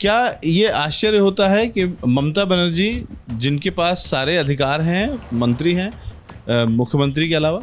क्या ये आश्चर्य होता है कि ममता बनर्जी जिनके पास सारे अधिकार हैं, मंत्री हैं मुख्यमंत्री के अलावा,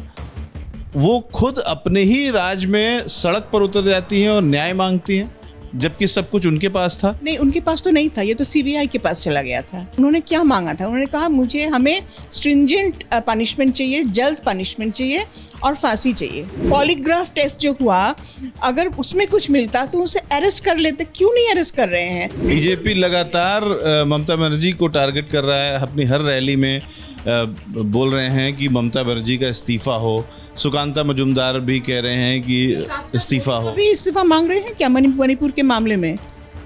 वो खुद अपने ही राज्य में सड़क पर उतर जाती हैं और न्याय मांगती हैं, जबकि सब कुछ उनके पास था? नहीं, उनके पास तो नहीं था, ये तो सीबीआई के पास चला गया था। उन्होंने क्या मांगा था? उन्होंने कहा हमें स्ट्रिंजेंट पनिशमेंट चाहिए, जल्द पनिशमेंट चाहिए और फांसी चाहिए। पॉलीग्राफ टेस्ट जो हुआ, अगर उसमें कुछ मिलता तो उसे अरेस्ट कर लेते, क्यों नहीं अरेस्ट कर रहे हैं? बीजेपी लगातार ममता बनर्जी को टारगेट कर रहा है, अपनी हर रैली में बोल रहे हैं कि ममता बनर्जी का इस्तीफा हो। सुकांता मजुमदार भी कह रहे हैं कि इस्तीफा हो। अभी इस्तीफा मांग रहे हैं क्या मणिपुर के मामले में?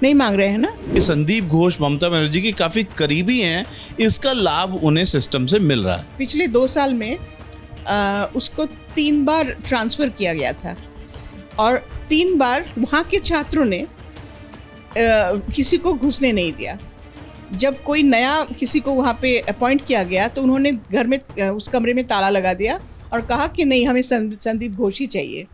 नहीं मांग रहे हैं ना। संदीप घोष ममता बनर्जी की काफी करीबी हैं, इसका लाभ उन्हें सिस्टम से मिल रहा है। पिछले 2 साल में उसको 3 बार ट्रांसफर किया गया था और 3 बार वहाँ के छात्रों ने किसी को घुसने नहीं दिया। जब कोई नया किसी को वहाँ पे अपॉइंट किया गया तो उन्होंने घर में उस कमरे में ताला लगा दिया और कहा कि नहीं, हमें संदीप घोष ही चाहिए।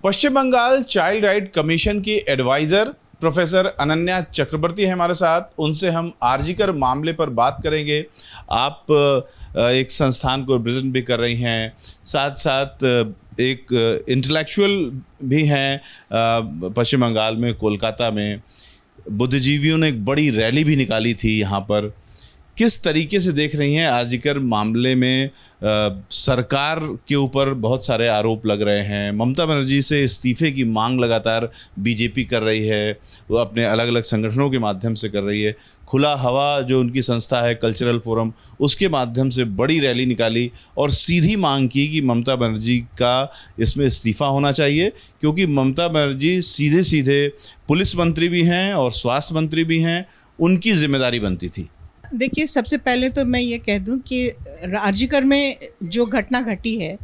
पश्चिम बंगाल चाइल्ड राइट कमीशन की एडवाइजर प्रोफेसर अनन्या चक्रवर्ती है हमारे साथ। उनसे हम आरजीकर मामले पर बात करेंगे। आप एक संस्थान को रिप्रेजेंट भी कर रही हैं, साथ साथ एक इंटेलेक्चुअल भी हैं पश्चिम बंगाल में, कोलकाता में। बुद्धिजीवियों ने एक बड़ी रैली भी निकाली थी यहाँ पर। किस तरीके से देख रही हैं आरजीकर मामले में? सरकार के ऊपर बहुत सारे आरोप लग रहे हैं, ममता बनर्जी से इस्तीफे की मांग लगातार बीजेपी कर रही है, वो अपने अलग अलग संगठनों के माध्यम से कर रही है। खुला हवा जो उनकी संस्था है, कल्चरल फोरम, उसके माध्यम से बड़ी रैली निकाली और सीधी मांग की कि ममता बनर्जी का इसमें इस्तीफा होना चाहिए, क्योंकि ममता बनर्जी सीधे सीधे पुलिस मंत्री भी हैं और स्वास्थ्य मंत्री भी हैं, उनकी जिम्मेदारी बनती थी। देखिए, सबसे पहले तो मैं ये कह दूं कि आरजीकर में जो घटना घटी है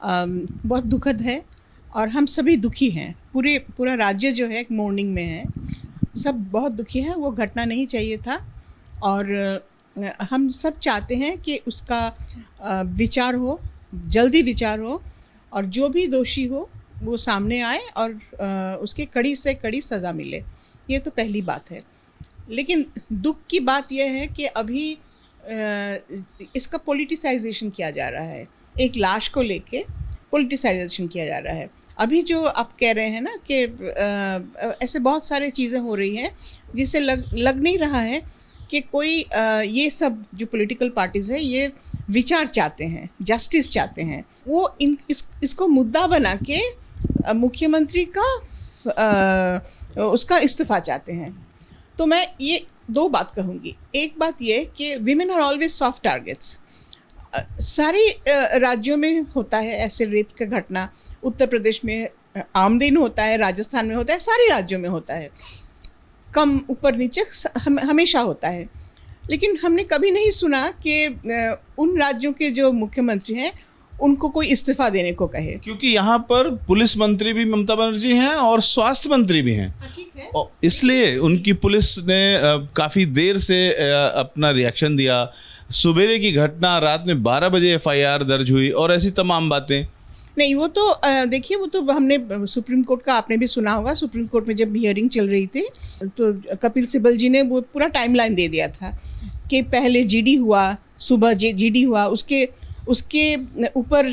बहुत दुखद है और हम सभी दुखी हैं। पूरा राज्य जो है एक मोर्निंग में है, सब बहुत दुखी हैं। वो घटना नहीं चाहिए था और हम सब चाहते हैं कि उसका विचार हो, जल्दी विचार हो और जो भी दोषी हो वो सामने आए और उसके कड़ी से कड़ी सज़ा मिले। ये तो पहली बात है। लेकिन दुख की बात यह है कि अभी इसका पॉलिटिसाइजेशन किया जा रहा है। एक लाश को लेके पॉलिटिसाइजेशन किया जा रहा है। अभी जो आप कह रहे हैं ना कि ऐसे बहुत सारे चीज़ें हो रही हैं जिससे लग नहीं रहा है कि कोई ये सब जो पॉलिटिकल पार्टीज़ है ये विचार चाहते हैं, जस्टिस चाहते हैं। वो इसको मुद्दा बना के मुख्यमंत्री का उसका इस्तीफा चाहते हैं। तो मैं ये 2 बात कहूँगी। एक बात ये कि women are always soft targets. सारे राज्यों में होता है ऐसे रेप का घटना। उत्तर प्रदेश में आमदिन होता है, राजस्थान में होता है, सारे राज्यों में होता है, कम ऊपर नीचे हमेशा होता है। लेकिन हमने कभी नहीं सुना कि उन राज्यों के जो मुख्यमंत्री हैं उनको कोई इस्तीफा देने को कहे, क्योंकि यहाँ पर पुलिस मंत्री भी ममता बनर्जी हैं और स्वास्थ्य मंत्री भी हैं। ठीक है, और इसलिए उनकी पुलिस ने काफ़ी देर से अपना रिएक्शन दिया। सुबेरे की घटना, रात में 12 बजे एफआईआर दर्ज हुई और ऐसी तमाम बातें। नहीं, वो तो देखिए, वो तो हमने सुप्रीम कोर्ट का आपने भी सुना होगा। सुप्रीम कोर्ट में जब हियरिंग चल रही थी तो कपिल सिब्बल जी ने वो पूरा टाइमलाइन दे दिया था कि पहले जीडी हुआ, सुबह जीडी हुआ, उसके ऊपर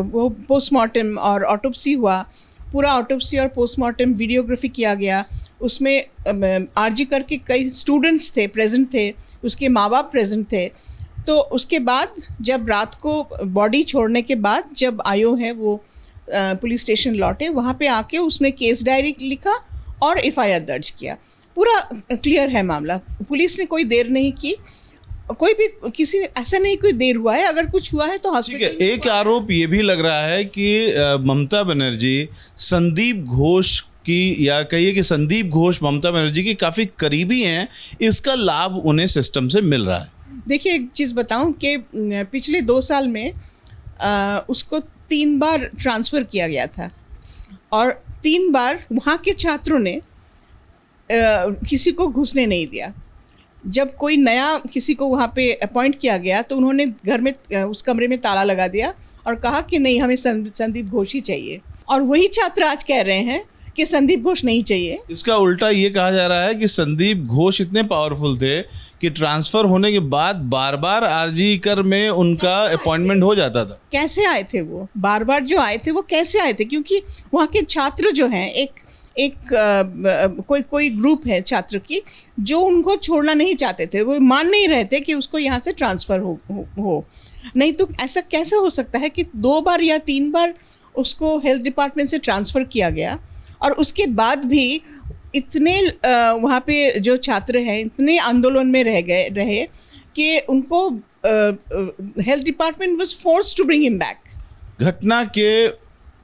वो पोस्टमार्टम और ऑटोप्सी हुआ। पूरा ऑटोप्सी और पोस्टमार्टम वीडियोग्राफी किया गया। उसमें आरजीकर के कई स्टूडेंट्स थे, प्रेजेंट थे, उसके माँ बाप प्रेजेंट थे। तो उसके बाद जब रात को बॉडी छोड़ने के बाद जब आयो है वो पुलिस स्टेशन लौटे, वहाँ पे आके उसने केस डायरी लिखा और एफआईआर दर्ज किया। पूरा क्लियर है मामला। पुलिस ने कोई देर नहीं की, कोई भी किसी ऐसा नहीं कोई देर हुआ है। अगर कुछ हुआ है तो हॉस्पिटल। एक आरोप ये भी लग रहा है कि ममता बनर्जी संदीप घोष की, या कहिए कि संदीप घोष ममता बनर्जी की काफ़ी करीबी हैं, इसका लाभ उन्हें सिस्टम से मिल रहा है। देखिए, एक चीज़ बताऊं कि पिछले 2 साल में उसको 3 बार ट्रांसफ़र किया गया था और 3 बार वहाँ के छात्रों ने किसी को घुसने नहीं दिया। जब कोई नया किसी को वहाँ पे अपॉइंट किया गया तो उन्होंने घर में उस कमरे में ताला लगा दिया और कहा कि नहीं, हमें संदीप घोष ही चाहिए। और वही छात्र आज कह रहे हैं कि संदीप घोष नहीं चाहिए। इसका उल्टा ये कहा जा रहा है कि संदीप घोष इतने पावरफुल थे कि ट्रांसफर होने के बाद बार बार आरजी कर में उनका अपॉइंटमेंट हो जाता था। कैसे आए थे वो, बार बार जो आए थे वो कैसे आए थे? क्योंकि वहाँ के छात्र जो हैं, कोई ग्रुप है छात्र की जो उनको छोड़ना नहीं चाहते थे, वो मान नहीं रहे थे कि उसको यहाँ से ट्रांसफ़र हो। नहीं तो ऐसा कैसे हो सकता है कि 2 बार या 3 बार उसको हेल्थ डिपार्टमेंट से ट्रांसफ़र किया गया और उसके बाद भी इतने वहाँ पे जो छात्र हैं इतने आंदोलन में रहे कि उनको health department was forced to bring him back. घटना के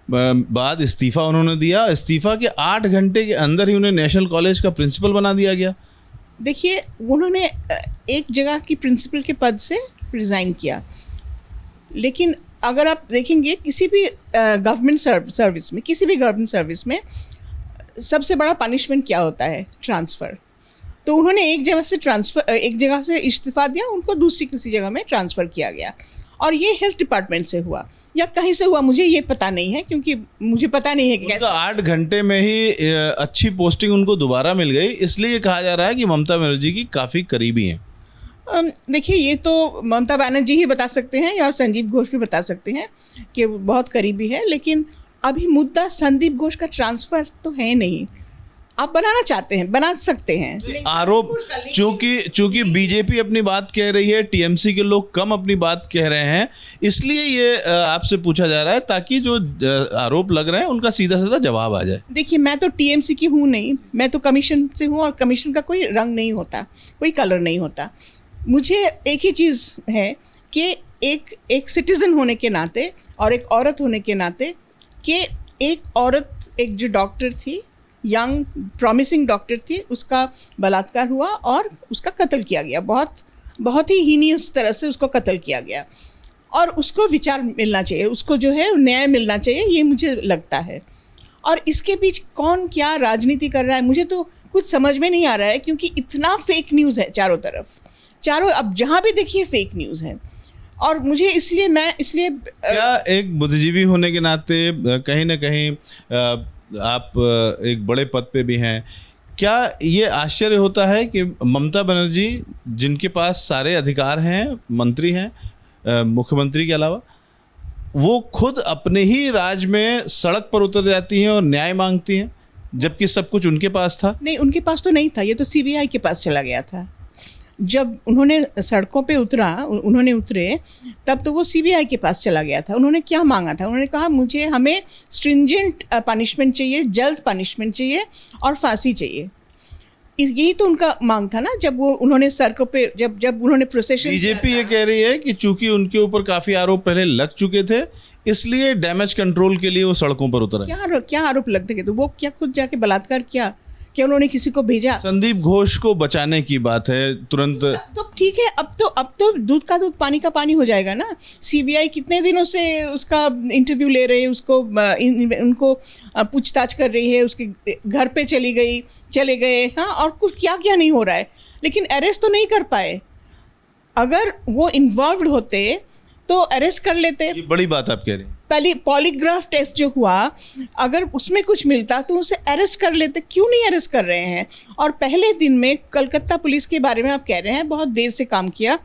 बाद इस्तीफा उन्होंने दिया। इस्तीफा के 8 घंटे के अंदर ही उन्हें नेशनल कॉलेज का प्रिंसिपल बना दिया गया। देखिए, उन्होंने एक जगह की प्रिंसिपल के पद से रिज़ाइन किया, लेकिन अगर आप देखेंगे किसी भी गवर्नमेंट सर्विस में, किसी भी गवर्नमेंट सर्विस में सबसे बड़ा पनिशमेंट क्या होता है? ट्रांसफ़र। तो उन्होंने एक जगह से इस्तीफा दिया, उनको दूसरी किसी जगह में ट्रांसफ़र किया गया और ये हेल्थ डिपार्टमेंट से हुआ या कहीं से हुआ, मुझे ये पता नहीं है, क्योंकि मुझे पता नहीं है कि कैसे। 8 घंटे में ही अच्छी पोस्टिंग उनको दोबारा मिल गई, इसलिए कहा जा रहा है कि ममता बनर्जी की काफ़ी करीबी हैं। देखिए, ये तो ममता बनर्जी ही बता सकते हैं या संदीप घोष भी बता सकते हैं कि वो बहुत करीबी है, लेकिन अभी मुद्दा संदीप घोष का ट्रांसफ़र तो है नहीं। आप बनाना चाहते हैं, बना सकते हैं। आरोप चूंकि बीजेपी अपनी बात कह रही है, टीएमसी के लोग कम अपनी बात कह रहे हैं, इसलिए ये आपसे पूछा जा रहा है ताकि जो आरोप लग रहे हैं उनका सीधा सीधा जवाब आ जाए। देखिए, मैं तो टीएमसी की हूँ नहीं, मैं तो कमीशन से हूँ और कमीशन का कोई रंग नहीं होता, कोई कलर नहीं होता। मुझे एक ही चीज़ है कि एक सिटीज़न होने के नाते और एक औरत होने के नाते कि एक औरत, एक जो डॉक्टर थी, यंग प्रॉमिसिंग डॉक्टर थी, उसका बलात्कार हुआ और उसका कत्ल किया गया, बहुत ही हीनियस तरह से उसको कत्ल किया गया और उसको विचार मिलना चाहिए, उसको जो है न्याय मिलना चाहिए, ये मुझे लगता है। और इसके बीच कौन क्या राजनीति कर रहा है मुझे तो कुछ समझ में नहीं आ रहा है, क्योंकि इतना फेक न्यूज़ है चारों तरफ, अब जहाँ भी देखिए फेक न्यूज़ है। और मुझे इसलिए क्या एक बुद्धिजीवी होने के नाते कहीं ना कहीं आप एक बड़े पद पे भी हैं, क्या ये आश्चर्य होता है कि ममता बनर्जी जिनके पास सारे अधिकार हैं, मंत्री हैं मुख्यमंत्री के अलावा, वो खुद अपने ही राज्य में सड़क पर उतर जाती हैं और न्याय मांगती हैं, जबकि सब कुछ उनके पास था? नहीं, उनके पास तो नहीं था, ये तो सीबीआई के पास चला गया था। जब उन्होंने सड़कों पे उतरे तब तो वो सीबीआई के पास चला गया था। उन्होंने क्या मांगा था? उन्होंने कहा हमें स्ट्रिंजेंट पनिशमेंट चाहिए, जल्द पनिशमेंट चाहिए और फांसी चाहिए। यही तो उनका मांग था ना। जब उन्होंने सड़कों पे जब उन्होंने प्रोसेशन, बीजेपी ये कह रही है कि चूंकि उनके ऊपर काफ़ी आरोप पहले लग चुके थे, इसलिए डैमेज कंट्रोल के लिए वो सड़कों पर उतरे। क्या आरोप लगते थे? तो वो क्या खुद जाके बलात्कार किया? क्या उन्होंने किसी को भेजा? संदीप घोष को बचाने की बात है तुरंत। तो ठीक है, अब तो दूध का दूध पानी का पानी हो जाएगा ना। सीबीआई कितने दिनों से उसका इंटरव्यू ले रही है, उनको पूछताछ कर रही है, उसके घर पे चले गए, हाँ, और कुछ क्या नहीं हो रहा है, लेकिन अरेस्ट तो नहीं कर पाए। अगर वो इन्वॉल्व होते तो अरेस्ट कर लेते। ये बड़ी बात आप कह रहे हैं। पहले पॉलीग्राफ टेस्ट जो हुआ, अगर उसमें कुछ मिलता तो उसे अरेस्ट कर लेते। क्यों नहीं अरेस्ट कर रहे हैं? और पहले दिन में कलकत्ता पुलिस के बारे में आप कह रहे हैं बहुत देर से काम किया,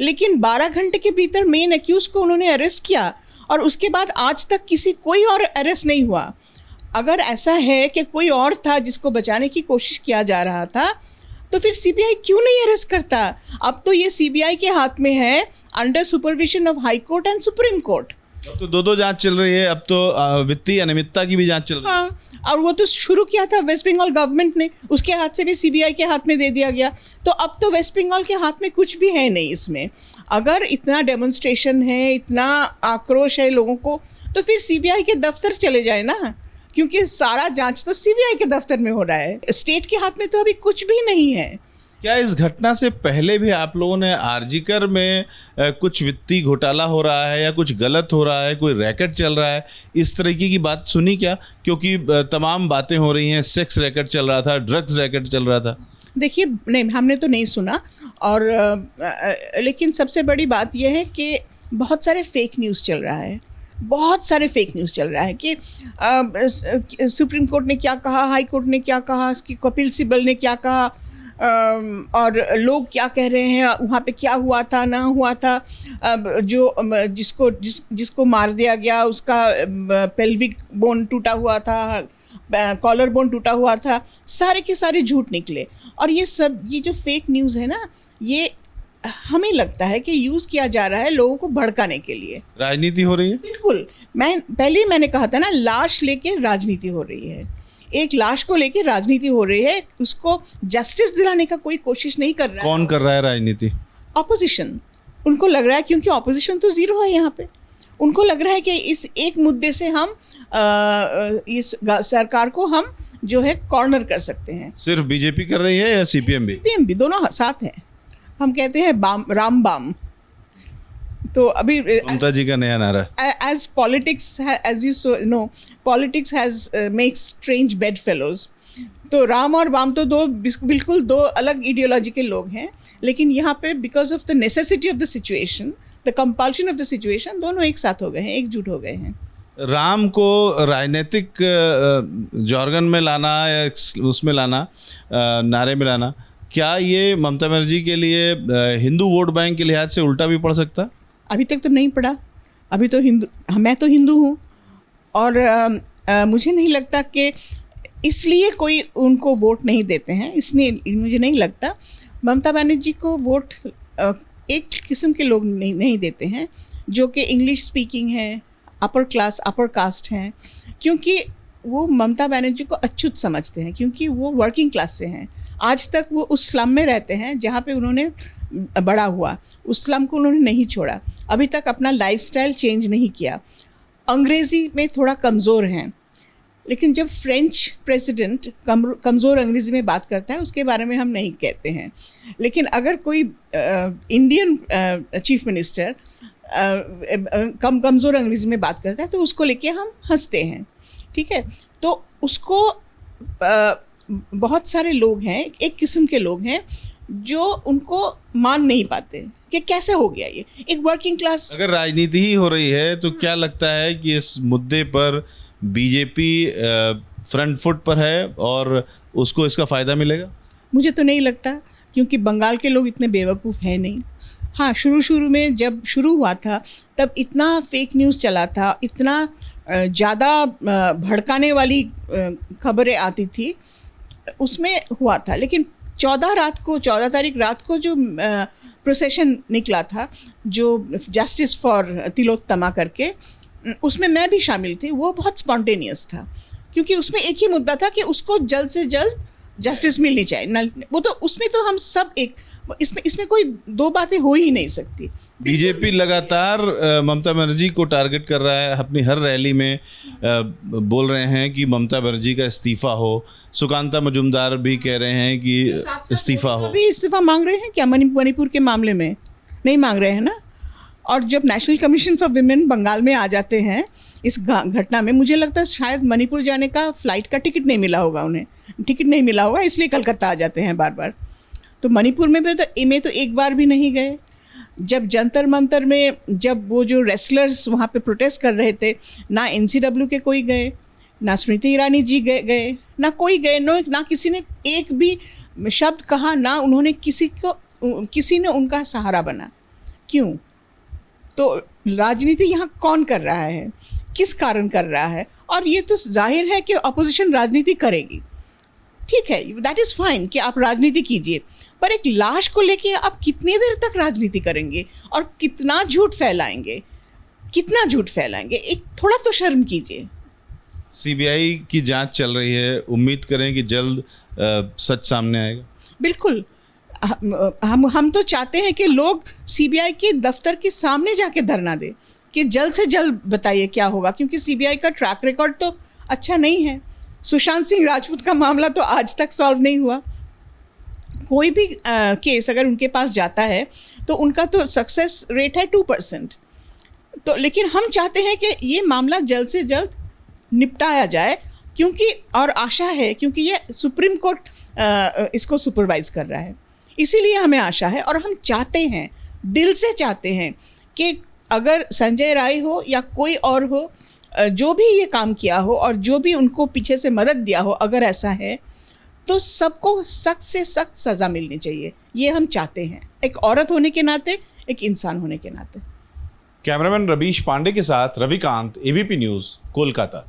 लेकिन 12 घंटे के भीतर मेन एक्यूज को उन्होंने अरेस्ट किया और उसके बाद आज तक कोई और अरेस्ट नहीं हुआ। अगर ऐसा है कि कोई और था जिसको बचाने की कोशिश किया जा रहा था, तो फिर सीबीआई क्यों नहीं अरेस्ट करता? अब तो ये सीबीआई के हाथ में है, under supervision of high court and supreme court. अब तो दो जांच चल रही है, अब तो वित्तीय अनियमितता की भी जांच चल रही है। हाँ, और वो तो शुरू किया था वेस्ट बंगाल गवर्नमेंट ने, उसके हाथ से भी सीबीआई के हाथ में दे दिया गया। तो अब तो वेस्ट बंगाल के हाथ में कुछ भी है नहीं इसमें। अगर इतना डेमोन्स्ट्रेशन है, इतना आक्रोश है लोगों को, तो फिर सीबीआई के दफ्तर चले जाए ना, क्योंकि सारा जांच तो सीबीआई के दफ्तर में हो रहा है। स्टेट के हाथ में तो अभी कुछ भी नहीं है। क्या इस घटना से पहले भी आप लोगों ने आरजीकर में कुछ वित्तीय घोटाला हो रहा है या कुछ गलत हो रहा है, कोई रैकेट चल रहा है, इस तरीके की बात सुनी क्या? क्योंकि तमाम बातें हो रही हैं, सेक्स रैकेट चल रहा था, ड्रग्स रैकेट चल रहा था। देखिए, नहीं, हमने तो नहीं सुना। और लेकिन सबसे बड़ी बात यह है कि बहुत सारे फेक न्यूज़ चल रहा है। बहुत सारे फेक न्यूज़ चल रहा है कि सुप्रीम कोर्ट ने क्या कहा, हाई कोर्ट ने क्या कहा, उसकी कपिल सिब्बल ने क्या कहा, और लोग क्या कह रहे हैं, वहाँ पे क्या हुआ था ना हुआ था, जिसको मार दिया गया उसका पेल्विक बोन टूटा हुआ था, कॉलर बोन टूटा हुआ था, सारे के सारे झूठ निकले। और ये जो फेक न्यूज़ है ना, ये हमें लगता है कि यूज़ किया जा रहा है लोगों को भड़काने के लिए। राजनीति हो रही है। बिल्कुल, मैंने कहा था ना, लाश लेके राजनीति हो रही है। एक लाश को लेके राजनीति हो रही है, उसको जस्टिस दिलाने का कोई कोशिश नहीं कर रहा है। कौन कर रहा है राजनीति? ऑपोजिशन। उनको लग रहा है, क्योंकि ऑपोजिशन तो ज़ीरो है यहाँ पे, उनको लग रहा है कि इस एक मुद्दे से हम इस सरकार को हम जो है कॉर्नर कर सकते हैं। सिर्फ बीजेपी कर रही है या सीपीएम भी? सीपीएम भी, दोनों साथ हैं। हम कहते हैं राम बाम। तो अभी ममता जी का नया नारा, as politics as you know, politics has makes strange bedfellows। तो राम और वाम तो बिल्कुल दो अलग आइडियोलॉजी के लोग हैं, लेकिन यहाँ पे because of the necessity of the situation, the compulsion of the situation, दोनों एक साथ हो गए हैं, एकजुट हो गए हैं। राम को राजनीतिक जॉर्गन में लाना या उसमें लाना, नारे में लाना, क्या ये ममता बनर्जी के लिए हिंदू वोट बैंक के लिहाज से उल्टा भी पड़ सकता? अभी तक तो नहीं पड़ा। अभी तो मैं तो हिंदू हूँ, और मुझे नहीं लगता कि इसलिए कोई उनको वोट नहीं देते हैं। इसलिए मुझे नहीं लगता ममता बनर्जी को वोट एक किस्म के लोग नहीं देते हैं, जो कि इंग्लिश स्पीकिंग है, अपर क्लास, अपर कास्ट हैं, क्योंकि वो ममता बनर्जी को अछूत समझते हैं, क्योंकि वो वर्किंग क्लास से हैं। आज तक वो उस स्लम में रहते हैं जहाँ पे उन्होंने बड़ा हुआ, उस स्लम को उन्होंने नहीं छोड़ा, अभी तक अपना लाइफस्टाइल चेंज नहीं किया। अंग्रेज़ी में थोड़ा कमज़ोर हैं, लेकिन जब फ्रेंच प्रेसिडेंट कमज़ोर अंग्रेज़ी में बात करता है, उसके बारे में हम नहीं कहते हैं। लेकिन अगर कोई इंडियन चीफ मिनिस्टर कमज़ोर अंग्रेज़ी में बात करता है, तो उसको लेके हम हंसते हैं, ठीक है। तो उसको बहुत सारे लोग हैं, एक किस्म के लोग हैं जो उनको मान नहीं पाते कि कैसे हो गया ये एक वर्किंग क्लास। अगर राजनीति ही हो रही है तो क्या लगता है कि इस मुद्दे पर बीजेपी फ्रंट फुट पर है और उसको इसका फ़ायदा मिलेगा? मुझे तो नहीं लगता, क्योंकि बंगाल के लोग इतने बेवकूफ़ हैं नहीं। हाँ, शुरू में जब शुरू हुआ था तब इतना फेक न्यूज़ चला था, इतना ज़्यादा भड़काने वाली खबरें आती थी, उसमें हुआ था। लेकिन 14 तारीख रात को जो प्रोसेशन निकला था, जो जस्टिस फॉर तिलोत्तमा करके, उसमें मैं भी शामिल थी। वो बहुत स्पॉन्टेनियस था, क्योंकि उसमें एक ही मुद्दा था कि उसको जल्द से जल्द जस्टिस मिलनी चाहिए। वो तो उसमें तो हम सब एक, इसमें कोई दो बातें हो ही नहीं सकती। बीजेपी लगातार ममता बनर्जी को टारगेट कर रहा है, अपनी हर रैली में बोल रहे हैं कि ममता बनर्जी का इस्तीफ़ा हो। सुकांता मजुमदार भी कह रहे हैं कि इस्तीफ़ा हो। अभी इस्तीफ़ा मांग रहे हैं क्या मणिपुर के मामले में? नहीं मांग रहे हैं ना। और जब national commission for women Bengal में आ जाते हैं इस घटना में, मुझे लगता है शायद मणिपुर जाने का फ़्लाइट का टिकट नहीं मिला होगा, उन्हें टिकट नहीं मिला होगा, इसलिए कलकत्ता आ जाते हैं बार बार। तो मणिपुर में तो एक बार भी नहीं गए। जब जंतर मंतर में जब वो जो रेसलर्स वहाँ पे प्रोटेस्ट कर रहे थे, ना NCW के कोई गए, ना स्मृति ईरानी जी गए, ना कोई गए, ना किसी ने एक भी शब्द कहा, ना उन्होंने किसी ने उनका सहारा बना। क्यों? तो राजनीति यहाँ कौन कर रहा है, किस कारण कर रहा है? और ये तो जाहिर है कि अपोजिशन राजनीति करेगी, ठीक है, दैट इज़ फाइन कि आप राजनीति कीजिए, पर एक लाश को लेके आप कितनी देर तक राजनीति करेंगे और कितना झूठ फैलाएंगे? एक थोड़ा तो शर्म कीजिए। CBI की जांच चल रही है, उम्मीद करें कि जल्द सच सामने आएगा। बिल्कुल, हम तो चाहते हैं कि लोग CBI के दफ्तर के सामने जाके धरना दें कि जल्द से जल्द बताइए क्या होगा, क्योंकि CBI का ट्रैक रिकॉर्ड तो अच्छा नहीं है। सुशांत सिंह राजपूत का मामला तो आज तक सॉल्व नहीं हुआ। कोई भी केस अगर उनके पास जाता है तो उनका तो सक्सेस रेट है 2%। तो लेकिन हम चाहते हैं कि ये मामला जल्द से जल्द निपटाया जाए, क्योंकि और आशा है, क्योंकि ये सुप्रीम कोर्ट इसको सुपरवाइज कर रहा है, इसीलिए हमें आशा है। और हम चाहते हैं, दिल से चाहते हैं कि अगर संजय राय हो या कोई और हो, जो भी ये काम किया हो और जो भी उनको पीछे से मदद दिया हो, अगर ऐसा है तो सबको सख्त से सख्त सज़ा मिलनी चाहिए। ये हम चाहते हैं, एक औरत होने के नाते, एक इंसान होने के नाते। कैमरामैन रवीश पांडे के साथ रविकांत, एबीपी न्यूज़, कोलकाता।